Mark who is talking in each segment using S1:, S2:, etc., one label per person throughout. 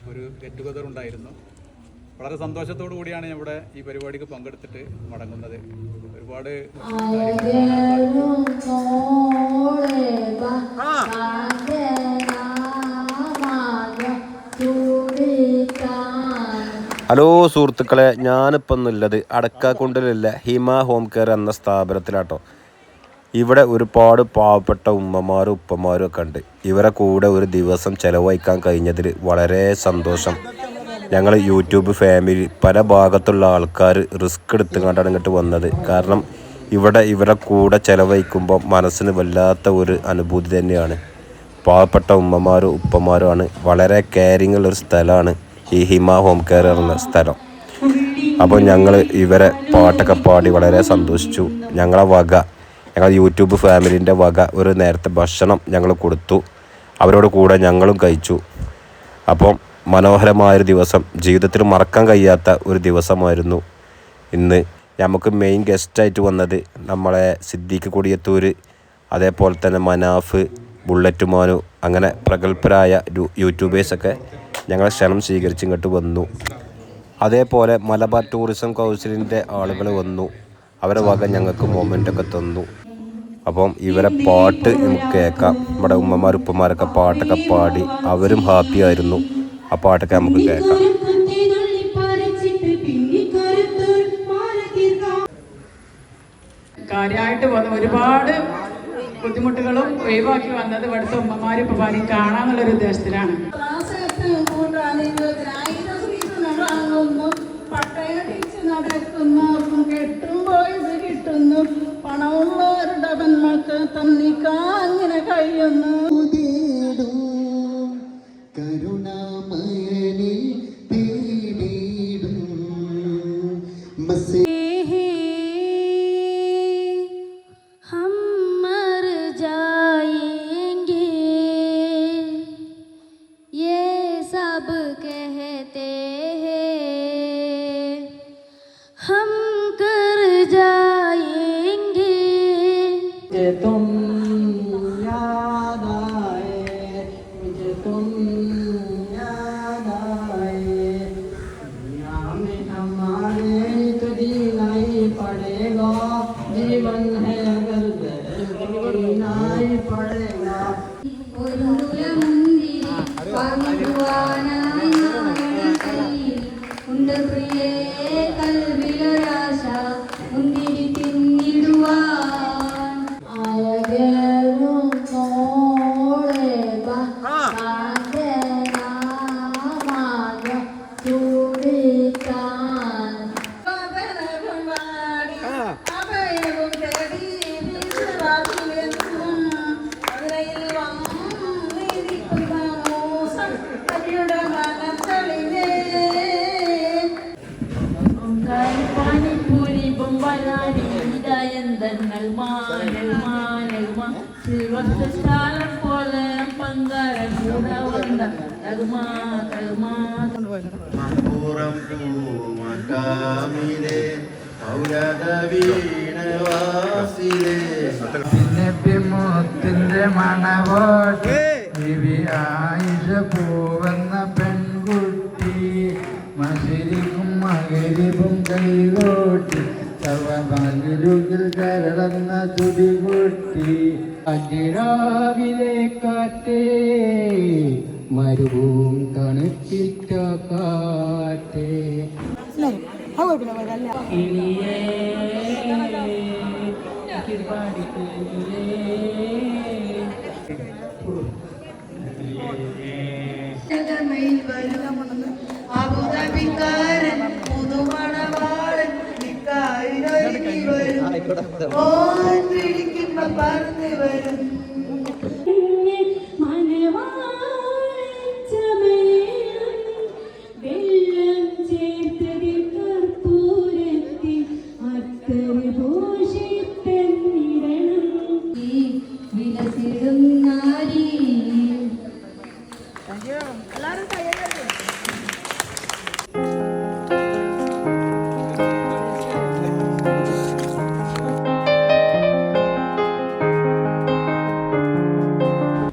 S1: ഒരു get together ഉണ്ടായിരുന്നു. വളരെ സന്തോഷത്തോടു കൂടിയാണ് ഇവിടെ ഈ പരിപാടിക്ക് പങ്കെടുത്തിട്ട് മടങ്ങുന്നത്. ഒരുപാട്
S2: ഹലോ സുഹൃത്തുക്കളെ, ഞാനിപ്പോൾ ഒന്നുള്ളത് അടക്കാക്കുണ്ടിലുള്ള ഹിമ ഹോം കെയർ എന്ന സ്ഥാപനത്തിലാട്ടോ. ഇവിടെ ഒരുപാട് പാവപ്പെട്ട ഉമ്മമാരും ഉപ്പമാരും ഒക്കെ ഉണ്ട്. ഇവരെ കൂടെ ഒരു ദിവസം ചിലവഴിക്കാൻ കഴിഞ്ഞതിൽ വളരെ സന്തോഷം. ഞങ്ങൾ യൂട്യൂബ് ഫാമിലി പല ഭാഗത്തുള്ള ആൾക്കാർ റിസ്ക് എടുത്തുകൊണ്ടാണ് ഇങ്ങോട്ട് വന്നത്. കാരണം ഇവരെ കൂടെ ചിലവഴിക്കുമ്പോൾ മനസ്സിന് വല്ലാത്ത ഒരു അനുഭൂതി തന്നെയാണ്. പാവപ്പെട്ട ഉമ്മമാരും ഉപ്പമാരുമാണ്. വളരെ കെയറിങ് ഉള്ളൊരു സ്ഥലമാണ് ഈ ഹിമ ഹോം കെയർ എന്ന സ്ഥലം. അപ്പോൾ ഞങ്ങൾ ഇവരെ പാട്ടൊക്കെ പാടി വളരെ സന്തോഷിച്ചു. ഞങ്ങൾ യൂട്യൂബ് ഫാമിലിൻ്റെ വക ഒരു നേരത്തെ ഭക്ഷണം ഞങ്ങൾ കൊടുത്തു. അവരോട് കൂടെ ഞങ്ങളും കഴിച്ചു. അപ്പം മനോഹരമായൊരു ദിവസം, ജീവിതത്തിൽ മറക്കാൻ കഴിയാത്ത ഒരു ദിവസമായിരുന്നു ഇന്ന്. നമുക്ക് മെയിൻ ഗസ്റ്റായിട്ട് വന്നത് നമ്മളെ സിദ്ദീഖ് കൊടിയത്തൂർ, അതേപോലെ തന്നെ മനാഫ്, ബുള്ളറ്റ് മാനു, അങ്ങനെ പ്രഗത്ഭരായ യൂട്യൂബേഴ്സൊക്കെ ഞങ്ങളെ ക്ഷണം സ്വീകരിച്ച് ഇങ്ങോട്ട് വന്നു. അതേപോലെ മലബാർ ടൂറിസം കൗൺസിലിൻ്റെ ആളുകൾ വന്നു. അവരെ വക ഞങ്ങൾക്ക് മൊമെൻ്റൊക്കെ തന്നു. അപ്പം ഇവരെ പാട്ട് നമുക്ക് കേൾക്കാം. നമ്മുടെ ഉമ്മമാർ ഉപ്പമാരൊക്കെ പാട്ടൊക്കെ പാടി അവരും ഹാപ്പി ആയിരുന്നു. ആ പാട്ടൊക്കെ നമുക്ക് കേൾക്കാം.
S3: കാര്യമായിട്ട് വന്ന ഒരുപാട് ബുദ്ധിമുട്ടുകളും ഒഴിവാക്കി വന്നത് ഇവിടുത്തെ ഉമ്മമാരും ഉപ്പമാരും കാണാന്നുള്ളൊരു ഉദ്ദേശത്തിലാണ്.
S4: പണമുള്ളവരുടെ പെൺമക്കൾ തന്നിക്കാങ്ങനെ കഴിയുന്നു. കരുണാമയനിൽ തേടിടും
S3: तुम याद आए, मुझे तुम याद आए, दुनिया में हमारे तो जीना ही पड़ेगा, जीवन है अगर जीना ही पड़ेगा.
S5: മുത്തിന്റെ മണവോട്ട് ആയിഷ പോവുന്ന പെൺകുട്ടി മകരിക്കും മകരിവും കൈകോട്ടി സർവമകിലുകിൽ കരടന്ന തുടികുട്ടി. അജിരാവിലെ കാറ്റേ മരുവും തണുപ്പിച്ച കാറ്റേ
S4: അബുദാബിക്കാരൻ പുതുമണവാളൻ പറന്ന് വരും.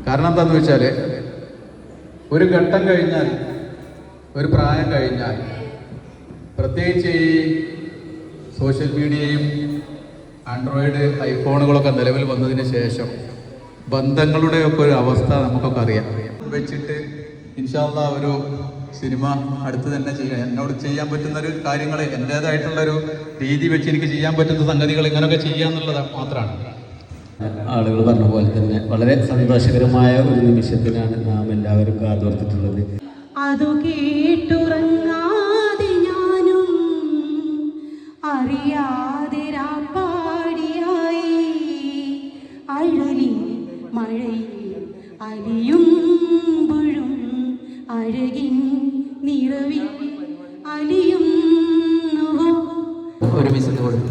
S1: കാരണം എന്താണെന്ന് വെച്ചാൽ ഒരു ഘട്ടം കഴിഞ്ഞാൽ ഒരു പ്രായം കഴിഞ്ഞാൽ, പ്രത്യേകിച്ച് ഈ സോഷ്യൽ മീഡിയയും ആൻഡ്രോയിഡ് ഐഫോണുകളൊക്കെ നിലവിൽ വന്നതിന് ശേഷം ബന്ധങ്ങളുടെയൊക്കെ ഒരു അവസ്ഥ നമുക്കൊക്കെ അറിയാം. വെച്ചിട്ട് ഇൻഷാ അല്ലാഹ് ഒരു സിനിമ അടുത്ത് തന്നെ ചെയ്യാം. എന്നോട് ചെയ്യാൻ പറ്റുന്നൊരു കാര്യങ്ങൾ, എൻ്റേതായിട്ടുള്ളൊരു രീതി വെച്ച് എനിക്ക് ചെയ്യാൻ പറ്റുന്ന സംഗതികൾ ഇങ്ങനെയൊക്കെ ചെയ്യാന്നുള്ളത് മാത്രമാണ്.
S6: ആളുകൾ പറഞ്ഞ പോലെ തന്നെ വളരെ സന്തോഷകരമായ ഒരു നിമിഷത്തിനാണ് നാം എല്ലാവരും കാതോർത്തിട്ടുള്ളത്.
S7: അതു കേട്ടുറങ്ങാതെ ഞാനും അറിയാതെ രാപ്പാടിയായി അഴലിൽ മഴയിൽ അലിയുമ്പോഴും അഴകിൻ നിറവിൽ അലിയുന്നു.
S6: ഒരു മിസ് കൊടുത്തു.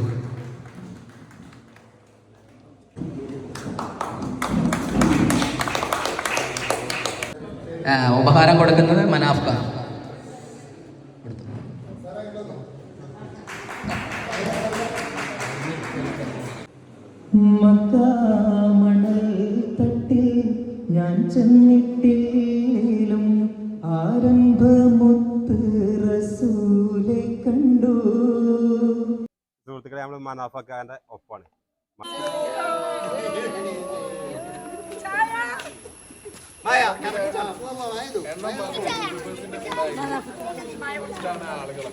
S6: ഉപഹാരം കൊടുക്കുന്നത് മനാഫ്ക.
S4: മക്കാമണൽ തട്ടിൽ ഞാൻ ചെന്നിട്ടില്ലേലും ആരംഭമൊത്ത് റസൂലെ കണ്ടു.
S2: സുഹൃത്തുക്കളെ, നമ്മൾ മനാഫക്കാരൻ്റെ ഒപ്പാണ്.
S1: ആളുകൾ